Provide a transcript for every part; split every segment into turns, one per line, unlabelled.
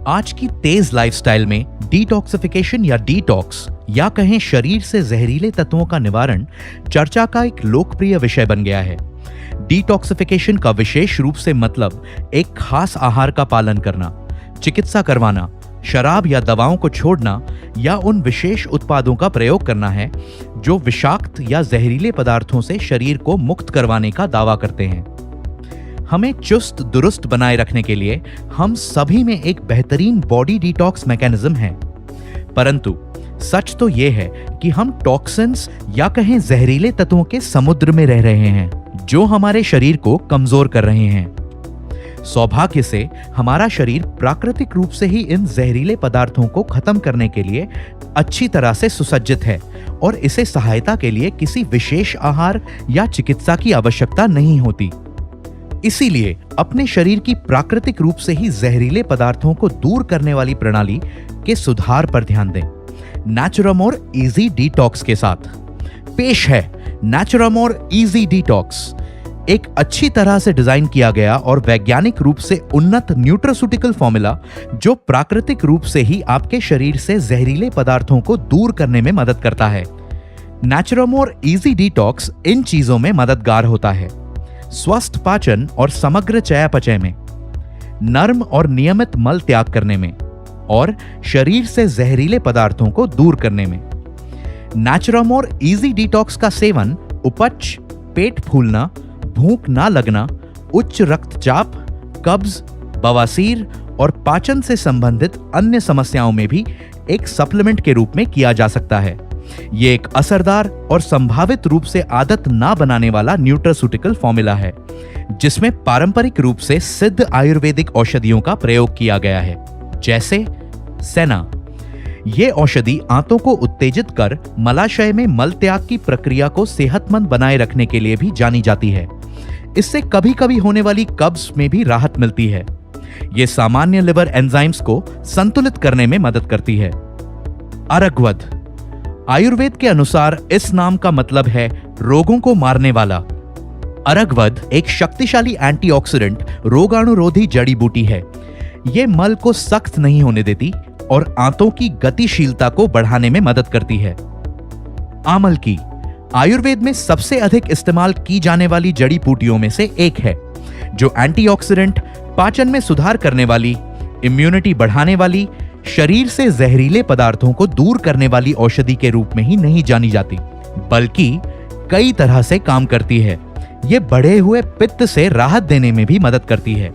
आज की तेज लाइफस्टाइल में डिटॉक्सिफिकेशन या डिटॉक्स या कहें शरीर से जहरीले तत्वों का निवारण चर्चा का एक लोकप्रिय विषय बन गया है। डिटॉक्सिफिकेशन का विशेष रूप से मतलब एक खास आहार का पालन करना, चिकित्सा करवाना, शराब या दवाओं को छोड़ना या उन विशेष उत्पादों का प्रयोग करना है जो विषाक्त या जहरीले पदार्थों से शरीर को मुक्त करवाने का दावा करते हैं। हमें चुस्त दुरुस्त बनाए रखने के लिए हम सभी में एक बेहतरीन बॉडी डिटॉक्स मैकेनिज्म है, परंतु सच तो यह है कि हम टॉक्सिन्स या कहें जहरीले तत्वों के समुद्र में रह रहे हैं जो हमारे शरीर को कमजोर कर रहे हैं। सौभाग्य से हमारा शरीर प्राकृतिक रूप से ही इन जहरीले पदार्थों को खत्म करने के लिए अच्छी तरह से सुसज्जित है और इसे सहायता के लिए किसी विशेष आहार या चिकित्सा की आवश्यकता नहीं होती। इसीलिए अपने शरीर की प्राकृतिक रूप से ही जहरीले पदार्थों को दूर करने वाली प्रणाली के सुधार पर ध्यान दें। नेचुरामोर इजी डिटॉक्स के साथ पेश है नेचुरामोर इजी डिटॉक्स, एक अच्छी तरह से डिजाइन किया गया और वैज्ञानिक रूप से उन्नत न्यूट्रास्यूटिकल फॉर्मूला जो प्राकृतिक रूप से ही आपके शरीर से जहरीले पदार्थों को दूर करने में मदद करता है। नेचुरामोर इजी डिटॉक्स इन चीजों में मददगार होता है: स्वस्थ पाचन और समग्र चयापचय में, नर्म और नियमित मल त्याग करने में और शरीर से जहरीले पदार्थों को दूर करने में। नेचुरामोर इजी डिटॉक्स का सेवन उपच, पेट फूलना, भूख ना लगना, उच्च रक्तचाप, कब्ज, बवासीर और पाचन से संबंधित अन्य समस्याओं में भी एक सप्लीमेंट के रूप में किया जा सकता है। यह एक असरदार और संभावित रूप से आदत ना बनाने वाला न्यूट्रास्यूटिकल फॉर्मूला है जिसमें पारंपरिक रूप से सिद्ध आयुर्वेदिक औषधियों का प्रयोग किया गया है, जैसे सेना। यह औषधि आंतों को उत्तेजित कर मलाशय में मल त्याग की प्रक्रिया को सेहतमंद बनाए रखने के लिए भी जानी जाती है। इससे कभी कभी होने वाली कब्ज में भी राहत मिलती है। यह सामान्य लिवर एंजाइम्स को संतुलित करने में मदद करती है। अरगवद, आयुर्वेद के अनुसार इस नाम का मतलब है रोगों को मारने वाला। अरगवद एक शक्तिशाली एंटीऑक्सीडेंट रोगाणुरोधी जड़ी बूटी है। यह मल को सख्त नहीं होने देती और आंतों की गतिशीलता को बढ़ाने में मदद करती है। आमल की आयुर्वेद में सबसे अधिक इस्तेमाल की जाने वाली जड़ी बूटियों में से एक है जो एंटीऑक्सीडेंट, पाचन में सुधार करने वाली, इम्यूनिटी बढ़ाने वाली, शरीर से जहरीले पदार्थों को दूर करने वाली औषधि के रूप में ही नहीं जानी जाती बल्कि कई तरह से काम करती है। यह बढ़े हुए पित्त से राहत देने में भी मदद करती है।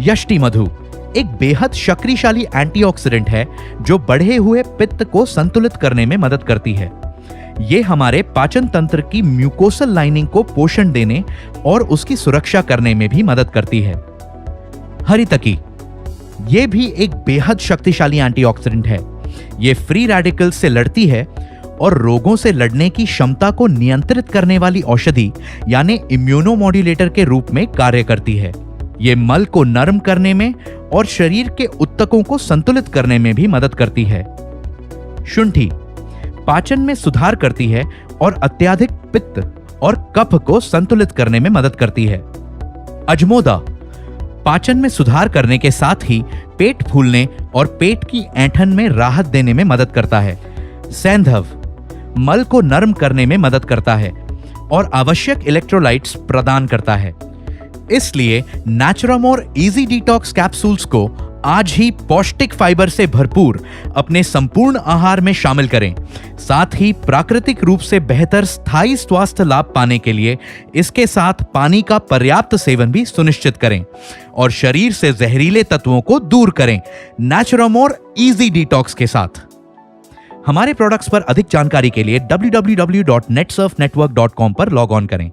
यष्टि मधु एक बेहद शक्तिशाली एंटीऑक्सीडेंट है जो बढ़े हुए पित्त को संतुलित करने में मदद करती है। यह हमारे पाचन तंत्र की म्यूकोसल लाइनिंग को पोषण देने और उसकी सुरक्षा करने में भी मदद करती है। हरितकी यह भी एक बेहद शक्तिशाली एंटीऑक्सीडेंट है। यह फ्री रेडिकल्स से लड़ती है और रोगों से लड़ने की क्षमता को नियंत्रित करने वाली औषधि यानी इम्यूनोमॉड्यूलेटर के रूप में कार्य करती है। यह मल को नरम करने में और शरीर के उत्तकों को संतुलित करने में भी मदद करती है। शुंठी पाचन में सुधार करती है और अत्यधिक पित्त और कफ को संतुलित करने में मदद करती है। अजमोदा पाचन में सुधार करने के साथ ही पेट फूलने और पेट की ऐंठन में राहत देने में मदद करता है। सैंधव मल को नरम करने में मदद करता है और आवश्यक इलेक्ट्रोलाइट्स प्रदान करता है। इसलिए नेचुरामोर इजी डिटॉक्स कैप्सूल्स को आज ही पौष्टिक फाइबर से भरपूर अपने संपूर्ण आहार में शामिल करें। साथ ही प्राकृतिक रूप से बेहतर स्थायी स्वास्थ्य लाभ पाने के लिए इसके साथ पानी का पर्याप्त सेवन भी सुनिश्चित करें और शरीर से जहरीले तत्वों को दूर करें नेचुरामोर इजी डिटॉक्स के साथ। हमारे प्रोडक्ट्स पर अधिक जानकारी के लिए www.netsurfnetwork.com पर लॉग ऑन करें।